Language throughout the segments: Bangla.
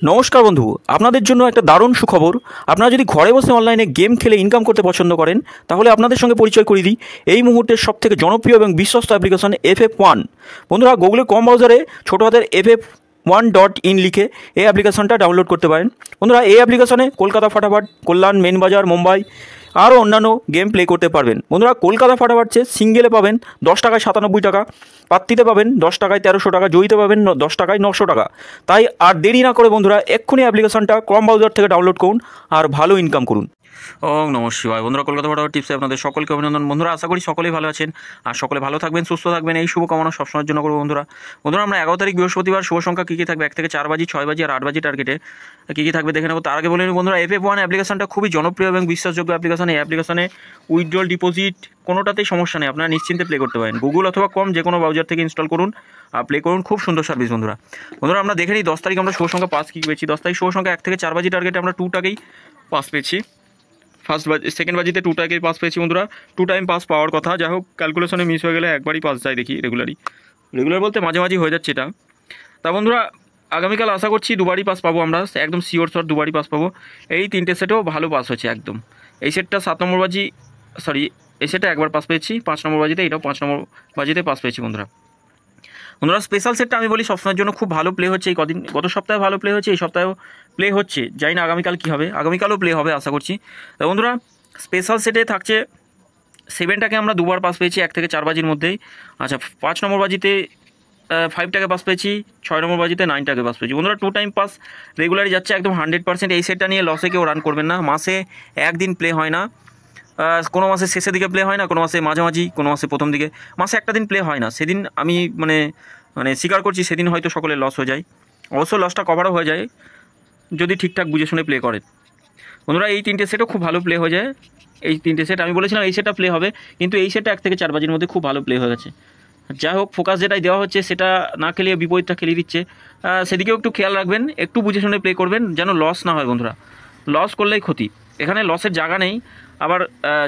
নমস্কার বন্ধু, আপনাদের জন্য একটা দারুণ সুখবর। আপনারা যদি ঘরে বসে অনলাইনে গেম খেলে ইনকাম করতে পছন্দ করেন, তাহলে আপনাদের সঙ্গে পরিচয় করিয়ে দিই এই মুহূর্তের সবথেকে জনপ্রিয় এবং বিশ্বস্ত অ্যাপ্লিকেশন FF1। বন্ধুরা, গুগলের কম ব্রাউজারে ছোটো হাতের FF1.in লিখে এই অ্যাপ্লিকেশনটা ডাউনলোড করতে পারেন। বন্ধুরা, এই অ্যাপ্লিকেশনে কলকাতা ফাটাফাট, কল্যাণ, মেন বাজার, মুম্বাই আরও অন্যান্য গেম প্লে করতে পারবেন। বন্ধুরা, কলকাতা ফাটাফাট সিঙ্গেলে পাবেন 10 টাকায় 97 টাকা, পাত্তিতে পাবেন 10 টাকায় 1300 টাকা, জয়ীতে পাবেন 10 টাকায় 900 টাকা। তাই আর দেরি না করে বন্ধুরা এক্ষুনি অ্যাপ্লিকেশনটা ক্রম ব্রাউজার থেকে ডাউনলোড করুন আর ভালো ইনকাম করুন। ওং নমঃ শিবায়। বন্ধুরা, কলকাতা ফাটাফাট টিপসে আপনাদের সকলকে অভিনন্দন। বন্ধুরা, আশা করি সকলেই ভালো আছেন আর সকলে ভালো থাকবেন, সুস্থ থাকবেন, এই শুভকামনা সবসময়ের জন্য করবো। বন্ধুরা, আমরা 11 তারিখ বৃহস্পতিবার শুভ সংখ্যা কী কী থাকবে, 1 থেকে 4 বাজি, 6 বাজি আর 8 বাজি টার্গেটে কী কী থাকবে দেখে নেবো। তার আগে বলে নিন বন্ধুরা, FF1 অ্যাপ্লিকেশনটা খুবই জনপ্রিয় এবং বিশ্বাসযোগ্য অ্যাপ্লিকেশন। এই অ্যাপ্লিকেশনে উইথড্রল, ডিপোজিট কোনোটাতেই সমস্যা নেই, আপনারা নিশ্চিন্তে প্লে করতে পারেন। গুগল অথবা কম যে কোনো ব্রাউজার থেকে ইনস্টল করুন আর প্লে করুন, খুব সুন্দর সার্ভিস। বন্ধুরা, আমরা দেখে নিই 10 তারিখ আমরা শুভ সংখ্যা 5 কী পেয়েছি। 10 তারিখ শুভ সংখ্যা 1 থেকে 4 বাজি টার্গেটে আমরা 2 টাকাই পাস পেয়েছি। সেকেন্ড বাজিতে 2 টাকায় পাস পেয়েছি। বন্ধুরা, 2 টাইম পাস পাওয়ার কথা, যাই হোক ক্যালকুলেশনে মিস হয়ে গেলে একবারই পাস যায় দেখি। রেগুলার বলতে মাঝে মাঝে হয়ে যাচ্ছে এটা। তা বন্ধুরা, আগামীকাল আশা করছি দুবারই পাস পাবো আমরা, একদম শিওর শট দুবারই পাস পাবো। এই 3টে সেটেও ভালো পাস হচ্ছে একদম। এই সেটটা 7 নম্বর বাজি, এই সেটটা একবার পাস পেয়েছি 5 নম্বর বাজিতে, এটাও 5 নম্বর বাজিতে পাস পেয়েছি। বন্ধুরা, স্পেশাল সেটটা আমি বলি সবসময়ের জন্য খুব ভালো প্লে হচ্ছে। এই কদিন, গত সপ্তাহে ভালো প্লে হচ্ছে, এই সপ্তাহেও প্লে হচ্ছে। জানি না আগামীকাল কী হবে, আগামীকালও প্লে হবে আশা করছি। তো বন্ধুরা, স্পেশাল সেটে থাকছে 7টাকে আমরা দুবার পাস পেয়েছি 1 থেকে 4 বাজির মধ্যেই। আচ্ছা, 5 নম্বর বাজিতে 5টাকে পাস পেয়েছি, 6 নম্বর বাজিতে 9টাকে পাস পেয়েছি। বন্ধুরা, 2 টাইম পাস রেগুলারই যাচ্ছে একদম 100%। এই সেটটা নিয়ে লসে কেউ রান করবেন না। মাসে একদিন প্লে হয় না, কোনো মাসে শেষের দিকে প্লে হয় না, কোনো মাসে মাঝামাঝি, কোনো মাসে প্রথম দিকে। মাসে একটা দিন প্লে হয় না, সেদিন আমি মানে স্বীকার করছি, সেদিন হয়তো সকলের লস হয়ে যায়। অবশ্য লসটা কভারও হয়ে যায় যদি ঠিকঠাক বুঝে শুনে প্লে করেন। বন্ধুরা, এই 3টে সেটও খুব ভালো প্লে হয়ে যায়। এই 3টে সেট আমি বলেছিলাম এই সেটটা প্লে হবে, কিন্তু এই সেটটা 1 থেকে 4 বাজির মধ্যে খুব ভালো প্লে হয়ে গেছে। যাই হোক, ফোকাস যেটাই দেওয়া হচ্ছে সেটা না খেলিয়ে বিপরীতটা খেলিয়ে দিচ্ছে, সেদিকেও একটু খেয়াল রাখবেন, একটু বুঝে শুনে প্লে করবেন যেন লস না হয়। বন্ধুরা, লস করলেই ক্ষতি, এখানে লসের জায়গা নেই। আবার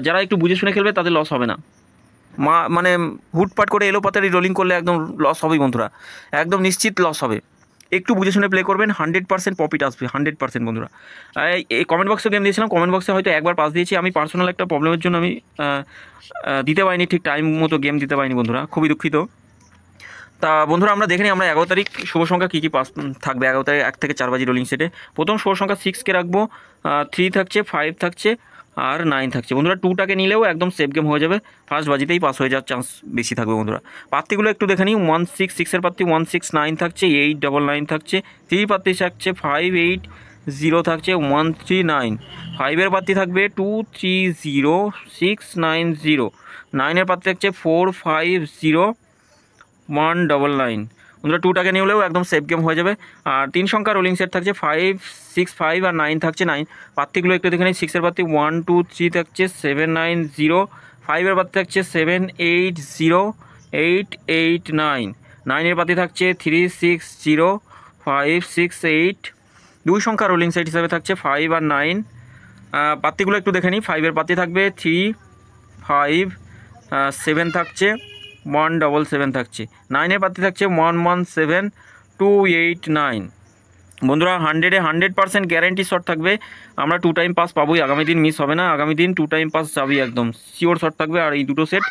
যারা একটু বুঝে শুনে খেলবে তাদের লস হবে না। হুটপাট করে এলোপাতারি রোলিং করলে একদম লস হবেই বন্ধুরা, একদম নিশ্চিত লস হবে। একটু বুঝে শুনে প্লে করবেন, 100% প্রফিট আসবে, 100% বন্ধুরা। এই কমেন্ট বক্সে গেম দিয়েছিলাম, কমেন্ট বক্সে হয়তো একবার পাস দিয়েছি আমি, পার্সোনাল একটা প্রবলেমের জন্য আমি দিতে পারিনি, ঠিক টাইম মতো গেম দিতে পারিনি বন্ধুরা, খুবই দুঃখিত। তা বন্ধুরা, আমরা দেখে নিই আমরা 11 তারিখ শুভ সংখ্যা কী কী পাস থাকবে। 11 তারিখ 1 থেকে 4 বাজি রোলিং সেটে প্রথম শুভ সংখ্যা 6কে রাখবো, 3 থাকছে, 5 থাকছে আর 9 থাকছে। বন্ধুরা, 2টাকে নিলেও একদম সেফ গেম হয়ে যাবে, ফার্স্ট বাজিতেই পাস হয়ে যাওয়ার চান্স বেশি থাকবে। বন্ধুরা, পাত্তিগুলো একটু দেখে নিই। 166-এর পাত্তি 169 থাকছে, 899 থাকছে, 3 পাত্তি থাকছে 580 থাকছে, 139। 5-এর পাত্তি থাকবে 230690, 9-এর পাত্তি থাকছে 450-199। বন্ধুরা, 2টাকে নিলেও একদম সেফ গেম হয়ে যাবে। আর 3 সংখ্যা রোলিং সেট থাকছে 5, 6, 5 আর 9 থাকছে। 9 পাত্তিগুলো একটু দেখে নিই। 6-এর পাত্তি 1, 2, 3 থাকছে 790, 5-এর পাত্তি থাকছে 780-889, 9-এর পাত্তি থাকছে 360-568। 2 সংখ্যা রোলিং সেট হিসাবে থাকছে 5 আর 9। পাত্তিগুলো একটু দেখে নিই। 5-এর পাত্তি থাকবে 3, 5, 7 থাকছে, 177 থাকছে। 9-এর পাত্তি থাকছে 117-289। বন্ধুরা, 100-এ 100% গ্যারেন্টি শট থাকবে, আমরা 2 টাইম পাস পাবোই, আগামী দিন মিস হবে না, আগামী দিন 2 টাইম পাস যাবেই, একদম শিওর শট থাকবে। আর এই দুটো সেট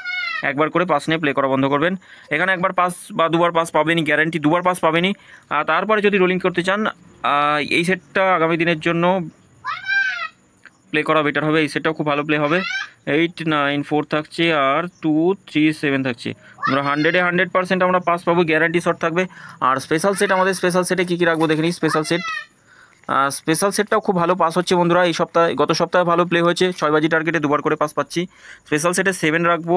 একবার করে পাস নিয়ে প্লে করা বন্ধ করবেন। এখানে একবার পাস বা দুবার পাস পাবেনই, গ্যারেন্টি দুবার পাস পাবেনই। আর তারপরে যদি রোলিং করতে চান, এই সেটটা আগামী দিনের জন্য প্লে করা বেটার হবে। এই সেটটাও খুব ভালো প্লে হবে। 894 থাকছে আর 237 থাকছে। আমরা 100-এ 100% আমরা পাস পাবো, গ্যারান্টি শট থাকবে। আর স্পেশাল সেট, আমাদের স্পেশাল সেটে কী কী রাখবো দেখে নিই। স্পেশাল সেটটাও খুব ভালো পাস হচ্ছে বন্ধুরা। এই সপ্তাহে, গত সপ্তাহে ভালো প্লে হয়েছে, 6 বাজি টার্গেটে দুবার করে পাস পাচ্ছি। স্পেশাল সেটে 7 রাখবো,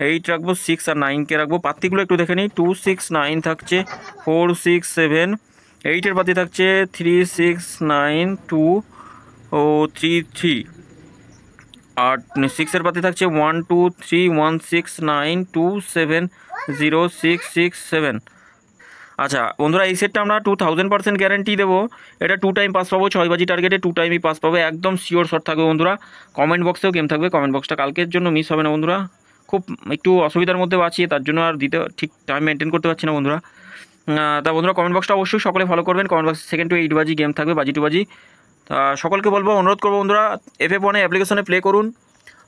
8 রাখবো, 6 আর 9কে রাখবো। পাত্তিগুলো একটু দেখে নিই। 269 থাকছে, 467, 8-এর পাত্তি থাকছে 369-233, আর 6-এর পাতি থাকছে 1231692706667। আচ্ছা বন্ধুরা, এই সেটটা আমরা 2000% গ্যারেন্টি দেবো। এটা 2 টাইম পাস পাবো, 6 বাজি টার্গেটে 2 টাইমই পাস পাবো, একদম শিওর শট থাকবে বন্ধুরা। কমেন্ট বক্সেও গেম থাকবে, কমেন্ট বক্সটা কালকের জন্য মিস হবে না বন্ধুরা। খুব একটু অসুবিধার মধ্যে আছি, তার জন্য আর দিতে ঠিক টাইম মেনটেন করতে পারছি না বন্ধুরা। তা বন্ধুরা কমেন্ট বক্সটা অবশ্যই সকলে ফলো করবেন। কমেন্ট বক্সে 2 to 8 বাজি গেম থাকবে, বাজি টু বাজি। তা সকলকে বলবো, অনুরোধ করবো বন্ধুরা FF1 অ্যাপ্লিকেশনে প্লে করুন,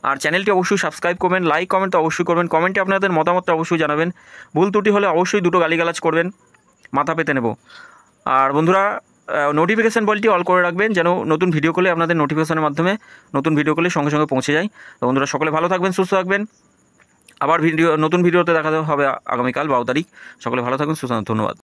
আর চ্যানেলটি অবশ্যই সাবস্ক্রাইব করবেন, লাইক কমেন্ট তো অবশ্যই করবেন, কমেন্টে আপনাদের মতামতটা অবশ্যই জানাবেন, ভুল ত্রুটি হলে অবশ্যই দুটো গালিগালাজ করবেন, মাথা পেতে নেব। আর বন্ধুরা নোটিফিকেশান বলটি অল করে রাখবেন, যেন নতুন ভিডিও করলে আপনাদের নোটিফিকেশনের মাধ্যমে নতুন ভিডিও করলে সঙ্গে সঙ্গে পৌঁছে যায়। তো বন্ধুরা সকলে ভালো থাকবেন, সুস্থ থাকবেন, আবার নতুন ভিডিওতে দেখা হবে আগামীকাল 12 তারিখ। সকলে ভালো থাকবেন, সুস্থ থাকবেন, ধন্যবাদ।